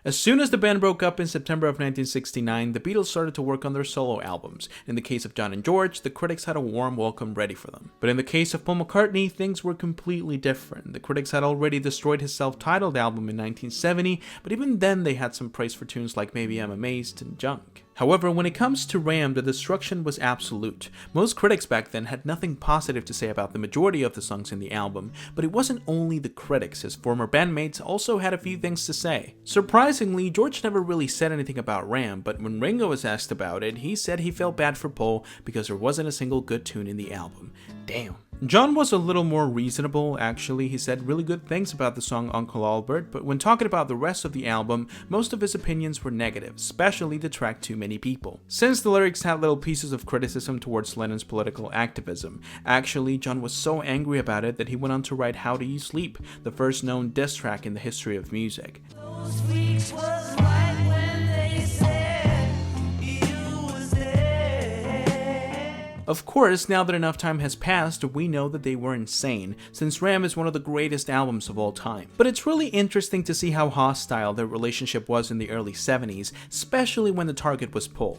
As soon as the band broke up in September of 1969, the Beatles started to work on their solo albums. In the case of John and George, the critics had a warm welcome ready for them. But in the case of Paul McCartney, things were completely different. The critics had already destroyed his self-titled album in 1970, but even then they had some praise for tunes like Maybe I'm Amazed and Junk. However, when it comes to Ram, the destruction was absolute. Most critics back then had nothing positive to say about the majority of the songs in the album, but it wasn't only the critics, his former bandmates also had a few things to say. Surprisingly, George never really said anything about Ram, but when Ringo was asked about it, he said he felt bad for Paul because there wasn't a single good tune in the album. Damn. John was a little more reasonable, actually. He said really good things about the song Uncle Albert, but when talking about the rest of the album, most of his opinions were negative, especially the track Too Many People. Since the lyrics had little pieces of criticism towards Lennon's political activism, actually, John was so angry about it that he went on to write How Do You Sleep, the first known diss track in the history of music. Those weeks was right when they said you was there. Of course, now that enough time has passed, we know that they were insane, since Ram is one of the greatest albums of all time. But it's really interesting to see how hostile their relationship was in the early 70s, especially when the target was Paul.